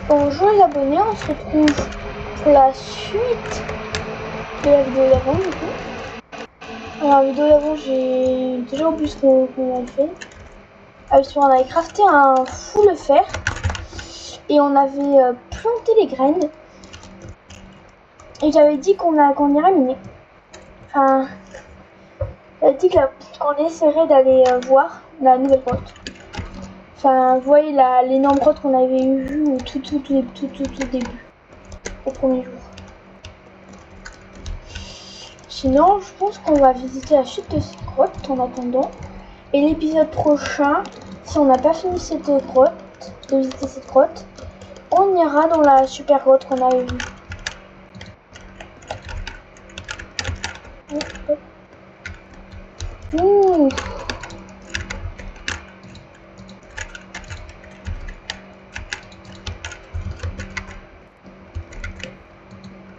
Bonjour les abonnés, on se retrouve pour la suite de la vidéo d'avant du coup. Alors la vidéo d'avant j'ai déjà oublié ce qu'on avait fait. On avait crafté un full fer et on avait planté les graines. Et j'avais dit qu'on irait miner. Enfin, j'avais dit qu'on essaierait d'aller voir la nouvelle grotte. Enfin, vous voyez l'énorme grotte qu'on avait vue au tout début, au premier jour. Sinon, je pense qu'on va visiter la suite de cette grotte en attendant. Et l'épisode prochain, si on n'a pas fini cette grotte, de visiter cette grotte, on ira dans la super grotte qu'on avait vue. Ouh.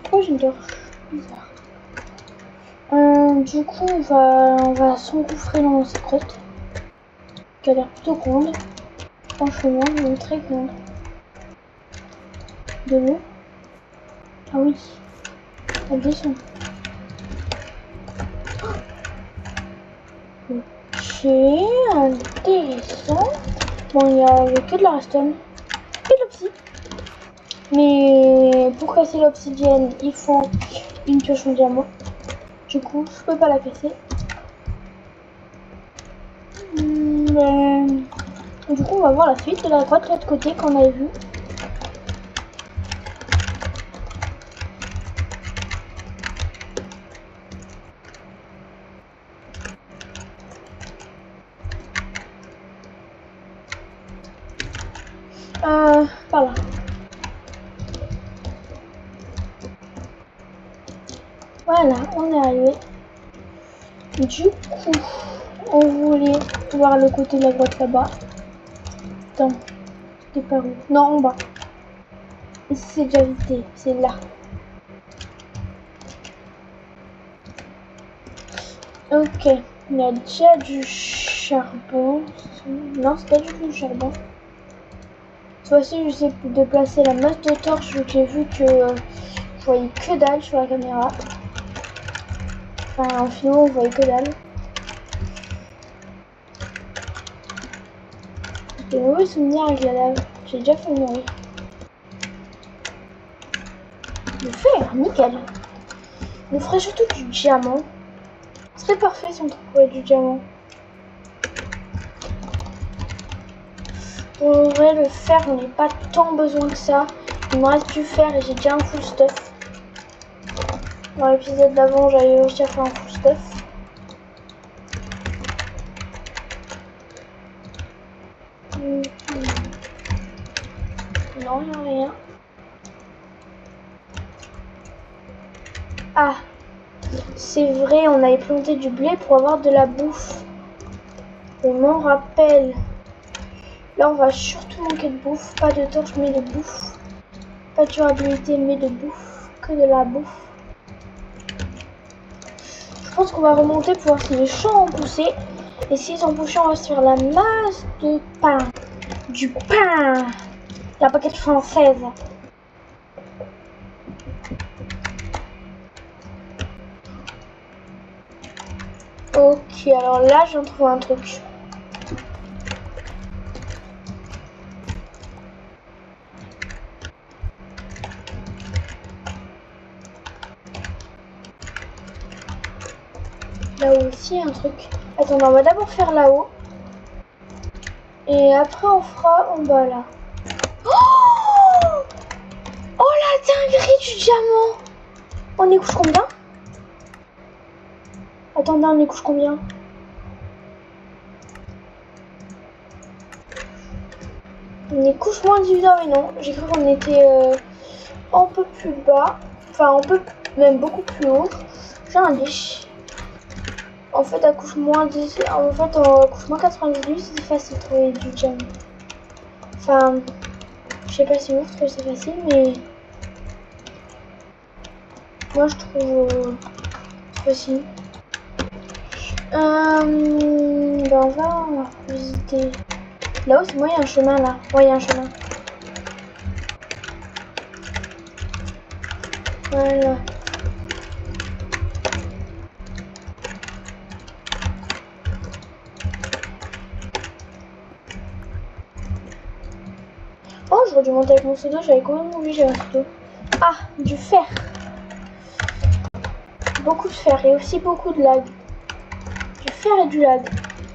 Pourquoi j'ai une torche bizarre? Du coup, on va s'engouffrer dans cette grotte qui a l'air plutôt grande. Franchement, elle est très grande. De l'eau. Ah oui, elle descend. Ok, intéressant. Bon, il n'y avait que de la redstone et de l'obsidienne. Mais pour casser l'obsidienne, il faut une pioche en diamant. Du coup, je peux pas la casser. Du coup, on va voir la suite de la grotte de l'autre côté qu'on avait vu. Par là. Voilà, on est arrivé. Du coup, on voulait voir le côté de la grotte là-bas. Attends, c'était par où? Non, en bas. Ici, c'est déjà visité, c'est là. Ok, il y a déjà du charbon. Non, c'est pas du tout du charbon. Cette fois-ci, j'essaie de placer la masse de torches vu que j'ai vu que je voyais que dalle sur la caméra. Enfin, en film, on voyait que dalle. J'ai mauvais souvenir avec la lave. J'ai déjà fait mourir. Le fer, nickel. Il nous ferait surtout du diamant. Ce serait parfait si on trouvait du diamant. En vrai, le fer, j'en ai pas tant besoin que ça. Il me reste du fer et j'ai déjà un full stuff. Dans l'épisode d'avant, j'avais réussi à faire un full stuff. Non, il n'y a rien. Ah, c'est vrai, on avait planté du blé pour avoir de la bouffe. Je m'en rappelle. Là, on va surtout manquer de bouffe. Pas de torche, mais de bouffe. Pas de durabilité, mais de bouffe. Que de la bouffe. Je pense qu'on va remonter pour voir si les champs ont poussé. Et s'ils ont poussé, on va se faire la masse de pain. Du pain. La baguette française. Ok, alors là, je viens de trouver un truc. Là-haut aussi, il y a un truc. Attends, on va d'abord faire là-haut. Et après, on fera en bas, là. Oh, oh la dinguerie du diamant. On est couche combien? Attendez, on est couche combien? On est couche moins 18 ans, mais non. J'ai cru qu'on était un peu plus bas. Enfin, un peu, même beaucoup plus haut. J'ai un liche. En fait, à couche moins 10, en fait, en couche moins 98, c'est facile de trouver du diamant. Enfin, je sais pas si vous trouvez c'est facile, mais moi je trouve facile. Ben on va visiter. Là-haut, c'est moi, il y a un chemin là. Ouais, il y a un chemin. Voilà. Oh, j'aurais dû monter avec mon pseudo, j'avais quand même oublié un pseudo. Ah, du fer. Beaucoup de fer et aussi beaucoup de lag. Du fer et du lag.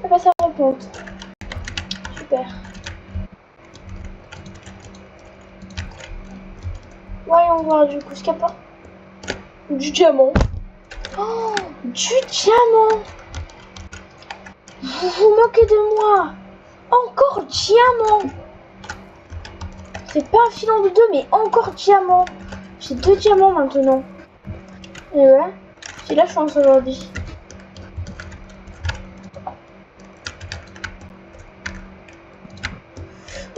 Ah bah ça remonte. Super. Voyons voir du coup ce qu'il y a pas. Du diamant. Oh, du diamant. Vous vous moquez de moi. Encore diamant. C'est pas un filon de 2, mais encore diamant. J'ai 2 diamants maintenant. Et ouais, j'ai la chance aujourd'hui.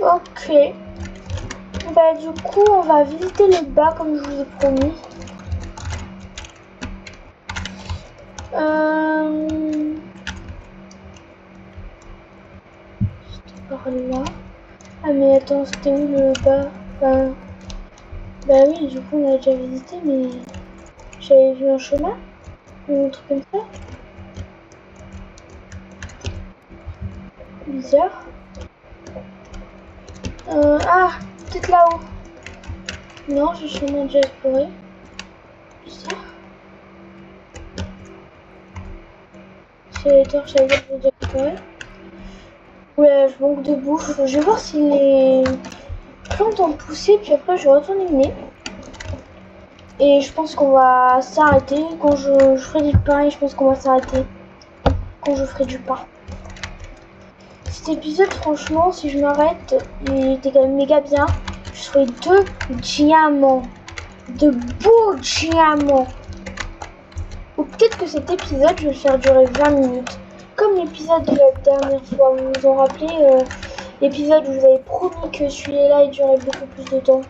Ok. Bah du coup, on va visiter le bas comme je vous ai promis. C'était par là. Ah mais attends, c'était où le bas? Bah oui, du coup on a déjà visité, mais j'avais vu un chemin, un truc comme ça. Bizarre. Ah, peut-être là-haut. Non, j'ai sûrement déjà exploré. Bizarre. C'est les torches à dire que j'ai déjà exploré. Ouais, je manque de bouffe. Je vais voir si les plantes ont poussé, puis après je vais retourner le nez. Et je pense qu'on va s'arrêter quand je ferai du pain, et je pense qu'on va s'arrêter quand je ferai du pain. Cet épisode, franchement, si je m'arrête, il était quand même méga bien. Je ferai 2 diamants. De beaux diamants. Ou peut-être que cet épisode, je vais le faire durer 20 minutes. Comme l'épisode de la dernière fois. Vous vous en rappelez, l'épisode où je vous avais promis que celui-là, il durait beaucoup plus de temps.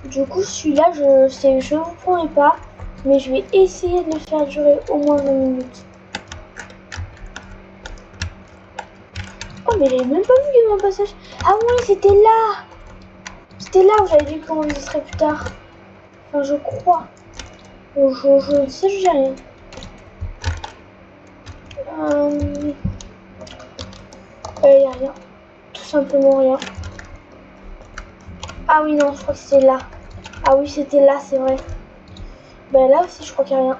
Du coup, celui-là, je vous promets pas, mais je vais essayer de le faire durer au moins 20 minutes. Oh, mais j'avais même pas vu qu'il y avait un passage. Ah oui, c'était là. C'était là où j'avais dit qu'on y serait plus tard. Enfin, je crois. Je sais, je dis rien. Y a rien. Tout simplement rien. Ah oui, non, je crois que c'est là. Ah oui, c'était là, c'est vrai. Ben là aussi, je crois qu'il n'y a rien.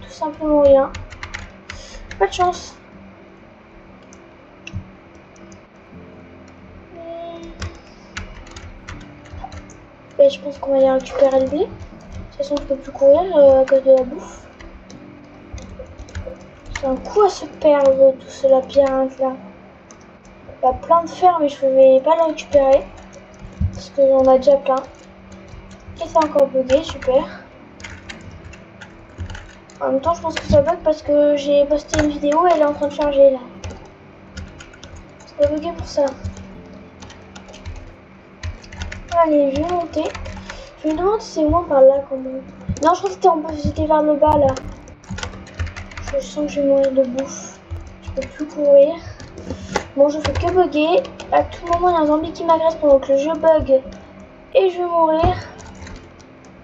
Tout simplement rien. Pas de chance. Ben, je pense qu'on va aller récupérer le blé. De toute façon, je peux plus courir à cause de la bouffe. C'est un coup à se perdre, tout ce labyrinthe là. Il y a plein de fer, mais je ne vais pas le récupérer. Parce qu'on a déjà plein. Et c'est encore bugué, super. En même temps, je pense que ça bug parce que j'ai posté une vidéo et elle est en train de charger là. Ça va bugger pour ça. Allez, je vais monter. Je me demande si c'est moins par là quand même. Non, je crois que c'était vers le bas là. Je sens que je vais mourir de bouffe. Je peux plus courir. Bon, je fais que bugger. À tout moment, il y a un zombie qui m'agresse pendant que le jeu bug. Et je vais mourir.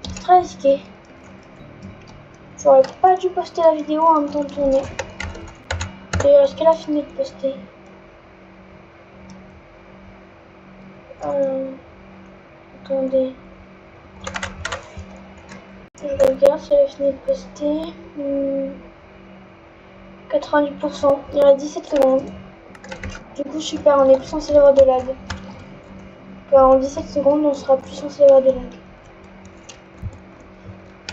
C'est très risqué. J'aurais pas dû poster la vidéo en même temps de tourner. D'ailleurs, est-ce qu'elle a fini de poster? Attendez. Je regarde si elle a fini de poster. 90%. Il y en a 17 secondes. Du coup, super, on est plus censé avoir de lag. Enfin, en 17 secondes, on sera plus censé avoir de lag.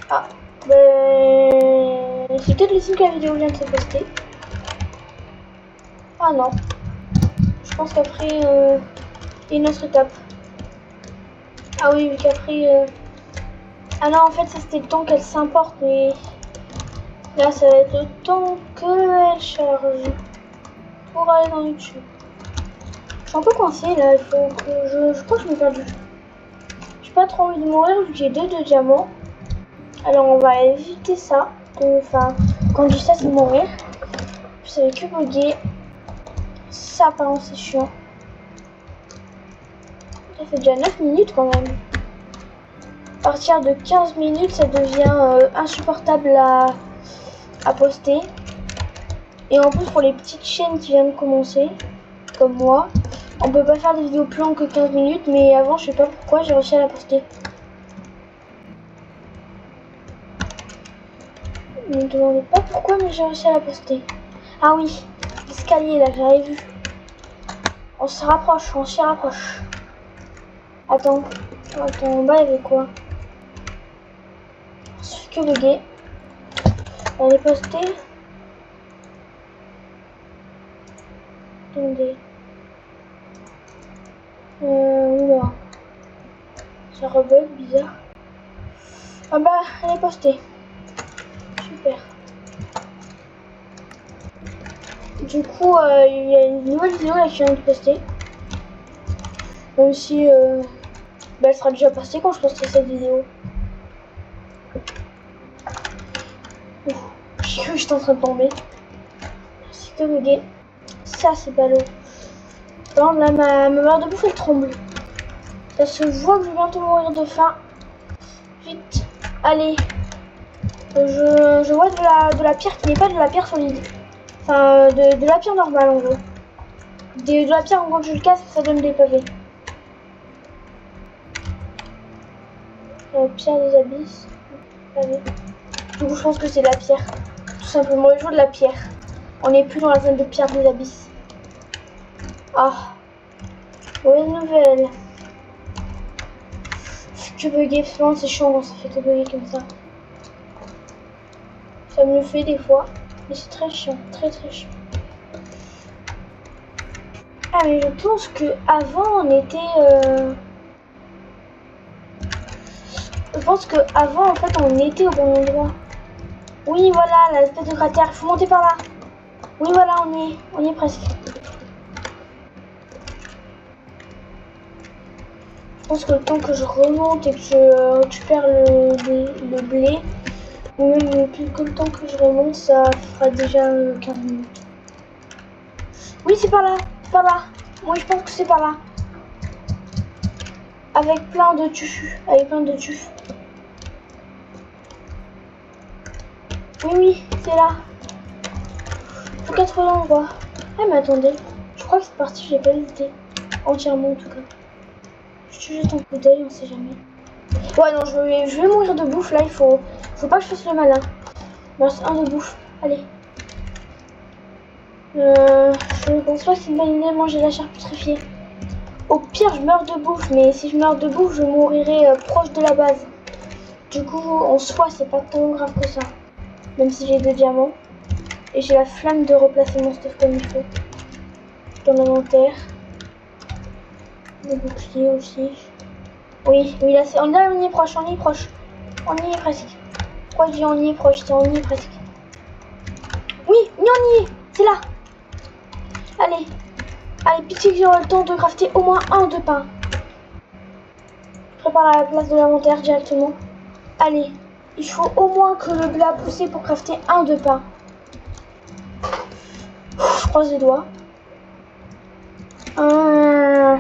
Ah, ben... c'est peut-être le signe que la vidéo vient de se poster. Ah non. Je pense qu'après, il y a une autre étape. Ah oui, vu qu'après... Ah non, en fait, ça c'était le temps qu'elle s'importe, mais... Là, ça va être le temps qu'elle charge. Pour aller dans YouTube. Je suis un peu coincée, là. Il faut que je crois que je m'ai perdu. J'ai pas trop envie de mourir vu que j'ai 2 diamants. Alors, on va éviter ça. Enfin, quand je dis ça, c'est mourir. Je savais que bugger. Ça, apparemment, c'est chiant. Ça fait déjà 9 minutes quand même. À partir de 15 minutes, ça devient insupportable à poster. Et en plus, pour les petites chaînes qui viennent de commencer, comme moi, on peut pas faire des vidéos plus longues que 15 minutes, mais avant, je sais pas pourquoi, j'ai réussi à la poster. Ne me demandez pas pourquoi, mais j'ai réussi à la poster. Ah oui, l'escalier là, j'avais vu. On se rapproche, on s'y rapproche. Attends, en bas il y avait quoi? On se fait que bugger. Elle est postée. Attendez. Oula. Ça rebug, bizarre. Ah bah, elle est postée. Super. Du coup, il y a une nouvelle vidéo là qui vient de poster. Même si bah, elle sera déjà postée quand je posterai cette vidéo. J'ai cru que j'étais en train de tomber. C'est que bugué. Ça, c'est ballot. Par exemple, là, ma barre de bouffe, elle tremble. Ça se voit que je vais bientôt mourir de faim. Vite. Allez. Je vois de la pierre qui n'est pas de la pierre solide. Enfin, de la pierre normale, en gros. De la pierre, quand je le casse, ça donne des pavés. La pierre des abysses. Pavé. Du coup, je pense que c'est de la pierre. Tout simplement, je joue de la pierre. On n'est plus dans la zone de pierre des abysses. Ah. Mauvaise nouvelle. Que bugger, c'est chiant quand ça fait que bugger comme ça. Ça me le fait des fois, mais c'est très chiant, très chiant. Ah mais je pense que avant on était. Je pense que avant en fait on était au bon endroit. Oui voilà, l'espèce de cratère, il faut monter par là. Oui voilà, on y est presque. Je pense que le temps que je remonte et que je récupère le blé, ou même plus que le temps que je remonte, ça fera déjà 15 minutes. Oui c'est par là, c'est par là. Moi je pense que c'est par là. Avec plein de tufs, Oui, c'est là. Faut 80 endroits. Ah mais attendez, je crois que cette partie je l'ai pas visitée entièrement en tout cas. Je jette un coup d'œil, on sait jamais. Ouais non, je vais mourir de bouffe là, il faut pas que je fasse le malin. Il me reste un de bouffe, allez. Je ne pense pas que c'est une bonne idée de manger la chair putréfiée. Au pire, je meurs de bouffe, mais si je meurs de bouffe, je mourirai proche de la base. Du coup, en soi, c'est pas tant grave que ça. Même si j'ai 2 diamants. Et j'ai la flamme de replacer mon stuff comme il faut. Dans l'inventaire. Le bouclier aussi. Oui, là c'est. On y est proche, on y est proche. On y est presque. Pourquoi je dis on y est proche? C'est on y est presque. Oui, on y est. C'est là. Allez. Allez, pitié que j'aurai le temps de crafter au moins un de pain. Je prépare la place de l'inventaire directement. Allez. Il faut au moins que le blé a poussé pour crafter un de pain. Je croise les doigts. Ah,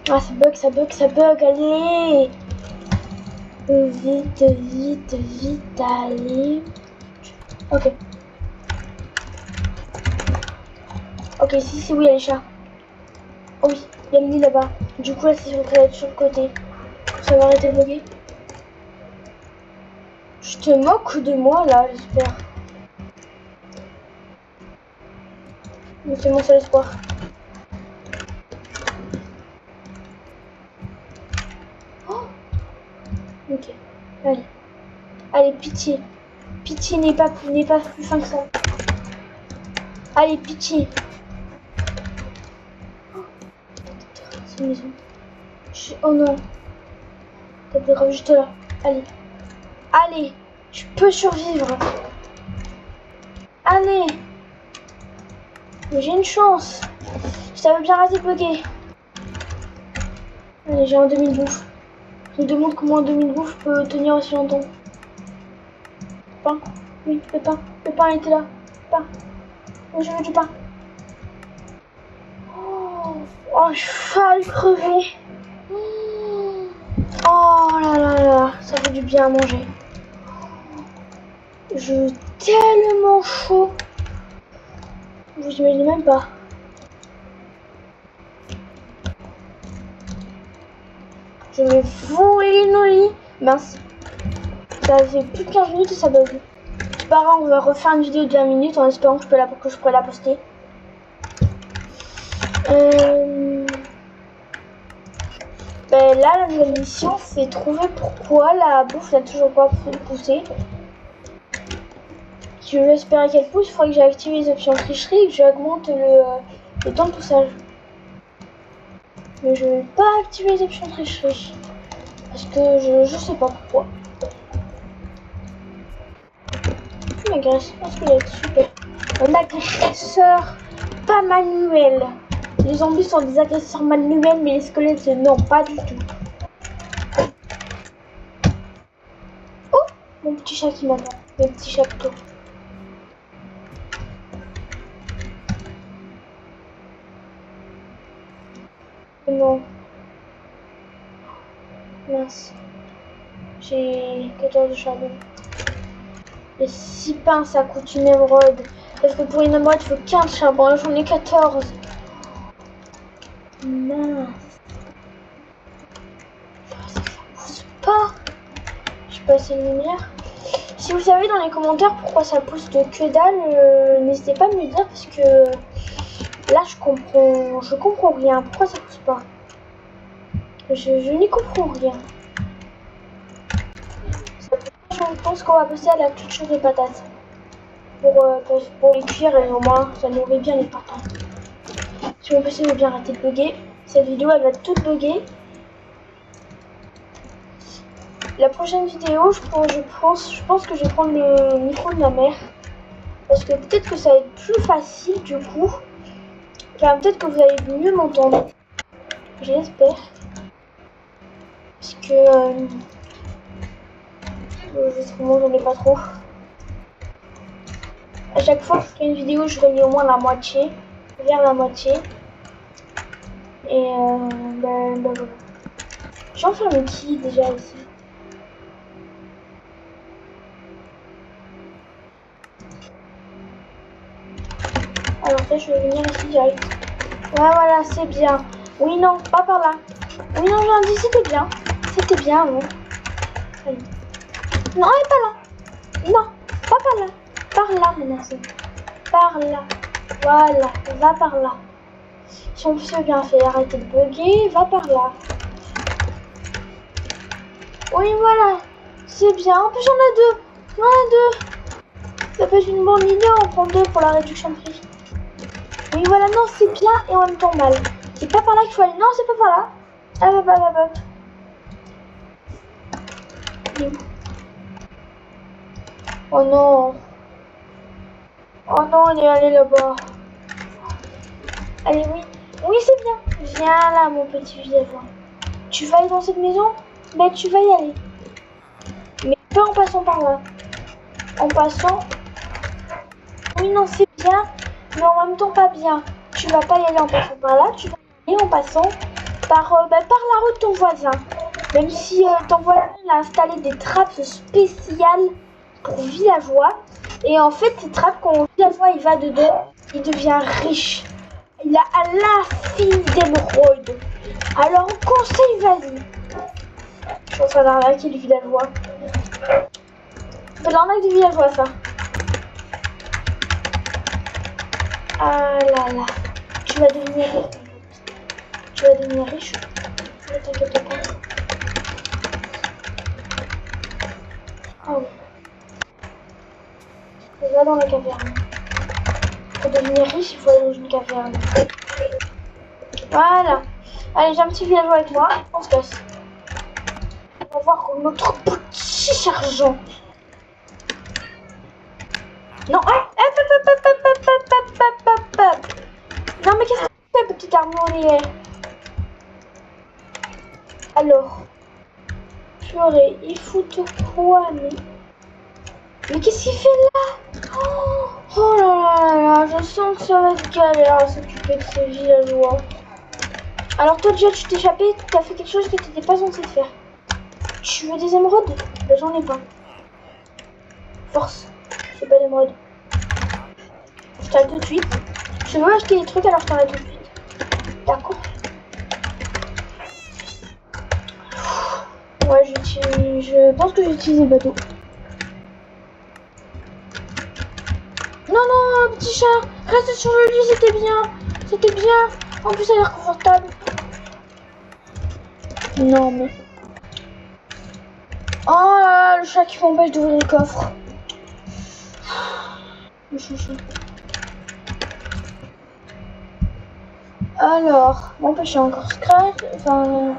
ça bug, allez. Vite, allez. Ok. Ok, si, oui, il y a les chats. Oh oui, il y a le lit là-bas. Du coup, là, c'est sur le côté. Ça va arrêter de bugger. Je te moque de moi, là, j'espère. Mais c'est mon seul espoir. Oh, ok, allez. Allez, pitié. Pitié n'est pas plus fin que ça. Allez, pitié. C'est une maison. Oh non. T'as pas grave juste là. Allez. Allez. Je peux survivre. Allez. J'ai une chance. Ça veut bien rater bugger. Allez, j'ai un demi-bouffe. Je me demande comment un demi-bouffe peut tenir aussi longtemps. Pain. Oui, le pain. Le pain était là. Pain. Je veux du pain. Oh, j'ai failli crever. Oh là là là, ça fait du bien à manger. Je suis tellement chaud. Vous imaginez même pas. Je vais fourrer nos lits. Mince. Ça fait plus de 15 minutes et ça bug. C'est pas grave, on va refaire une vidéo de 20 minutes en espérant que je pourrais la poster. Ben là, la nouvelle mission, c'est trouver pourquoi la bouffe n'a toujours pas poussé. Si je veux espérer qu'elle pousse, il faudrait que j'active les options tricherie et que j'augmente le temps de poussage. Mais je vais pas activer les options tricherie. Parce que je sais pas pourquoi. Plus m'agresse, parce qu'il est super. Un agresseur pas manuel. Les zombies sont des agresseurs manuels, mais les squelettes, non, pas du tout. Oh, mon petit chat qui m'attend. Mes petits chapiteaux. Non. Mince. J'ai 14 charbon. Et 6 pains, ça coûte une émeraude. Parce que pour une émeraude, il faut 15 charbons. Là, j'en ai 14. Mince. Ça pousse pas. Je passe une lumière. Si vous savez dans les commentaires pourquoi ça pousse de que dalle, n'hésitez pas à me le dire parce que là je comprends rien. Pourquoi ça pousse pas? Je n'y comprends rien. Je pense qu'on va passer à la culture des patates. Pour les cuire et au moins ça nourrit bien les patates. Si mon PC veut bien arrêter de bugger, cette vidéo elle va toute bugger. La prochaine vidéo, je pense que je vais prendre le micro de ma mère. Parce que peut-être que ça va être plus facile du coup. Enfin, peut-être que vous allez mieux m'entendre. J'espère. Parce que... moi j'en ai pas trop. À chaque fois que je fais une vidéo, je relis au moins la moitié. Vers la moitié. Et ben voilà. J'ai enfermé qui déjà ici? Alors ça, je vais venir ici direct. Ouais, voilà, c'est bien. Oui, non, pas par là. Oui, non, j'ai dit c'était bien. C'était bien, non. Allez. Non, elle est pas là. Non, pas par là. Par là, maintenant, c'est. Par là. Voilà, va par là. Si on veut bien faire, arrêter de bugger, va par là. Oui, voilà. C'est bien. En plus, j'en ai deux. J'en ai deux. Ça peut être une bonne idée, on prend deux pour la réduction de prix. Oui, voilà, non, c'est bien et en même temps mal. C'est pas par là qu'il faut aller. Non, c'est pas par là. Ah, Oh non. Oh non, il est allé là-bas. Allez, oui. Oui, c'est bien. Viens là, mon petit villageois. Tu vas aller dans cette maison? Ben, tu vas y aller. Mais pas en passant par là. En passant... Oui, non, c'est bien. Mais en même temps, pas bien. Tu vas pas y aller en passant par là. Tu vas y aller en passant par la rue de ton voisin. Même si ton voisin a installé des trappes spéciales pour villageois. Et en fait, ces trappes, quand le villageois il va dedans, il devient riche. Il a à l'infini d'émeraudes. Alors, on conseille, vas-y. Je suis en train d'arnaquer le villageois. C'est l'arnaque du villageois, ça. Ah là là. Tu vas devenir riche. Tu vas devenir riche. Ne t'inquiète pas. Ah oui. Va dans la caverne. Pour devenir riche, il faut aller dans une caverne. Voilà. Allez, j'ai un petit villageois avec moi. On se casse. On va voir notre petit sergent. Non, non, mais qu'est-ce que tu fais, petite armurier? Alors, purée, il fout quoi, mais qu'est-ce qu'il fait là? Oh là là là, je sens que ça va être galère à s'occuper de ces villageois. Alors toi déjà tu t'es échappé, tu as fait quelque chose que tu n'étais pas censé faire. Tu veux des émeraudes? Ben, j'en ai pas. Force. J'ai pas d'émeraudes. Je t'arrête tout de suite. Je veux acheter des trucs alors je t'arrête tout de suite. D'accord. Ouais, je pense que j'ai utilisé le bateau. Non, non, petit chat, reste sur le lit, c'était bien. C'était bien. En plus, ça a l'air confortable. Non, mais... Oh là là, le chat qui m'empêche d'ouvrir le coffre. Le chouchou. Alors, mon péché encore scratch. Enfin,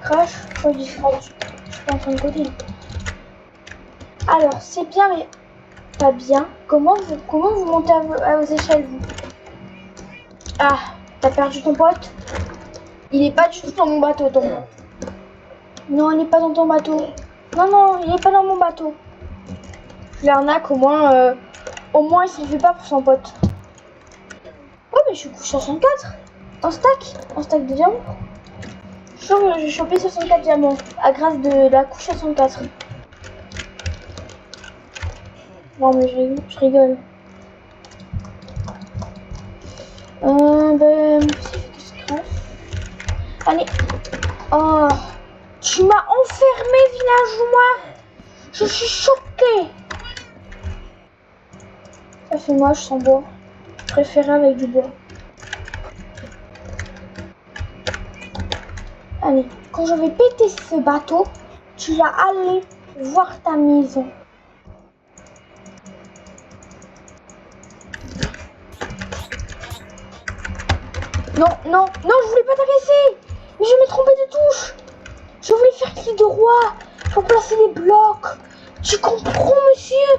crash. Quand je dis scratch, je suis pas en train de coder. Alors, c'est bien, mais pas bien. Comment vous montez à vos échelles, vous? Ah, t'as perdu ton pote? Il est pas du tout dans mon bateau, ton pote. Non, il n'est pas dans ton bateau. Non, non, il n'est pas dans mon bateau. Je l'arnaque, au moins il s'en fait pas pour son pote. Oh, mais je suis couche 64. Un stack de diamants. Je suis sûre que j'ai chopé 64 diamants à grâce de la couche 64. Non, mais je rigole. Ben, allez. Oh, tu m'as enfermé, villageois. Je suis choquée. Ça fait moche sans bois. Je préférais avec du bois. Allez, quand je vais péter ce bateau, tu vas aller voir ta maison. Non, non, non, je voulais pas t'agresser. Mais je m'ai trompé de touche. Je voulais faire clic droit pour placer les blocs. Tu comprends, monsieur?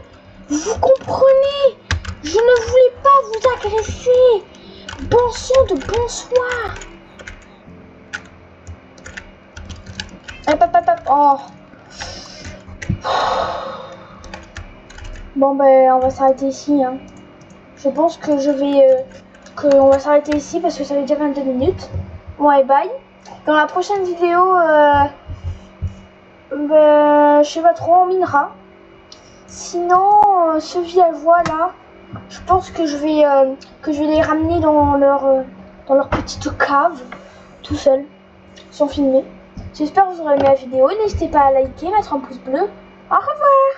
Vous comprenez? Je ne voulais pas vous agresser. Bon sang de bonsoir. Hop, hop, hop, hop. Oh. Bon, ben, on va s'arrêter ici. Hein. Je pense que on va s'arrêter ici parce que ça fait déjà 22 minutes. Bon, et bye. Dans la prochaine vidéo, ben, je sais pas trop, on minera. Sinon, ce villageois là, je pense que je vais les ramener dans leur petite cave, tout seul, sans filmer. J'espère que vous aurez aimé la vidéo. N'hésitez pas à liker, mettre un pouce bleu. Au revoir.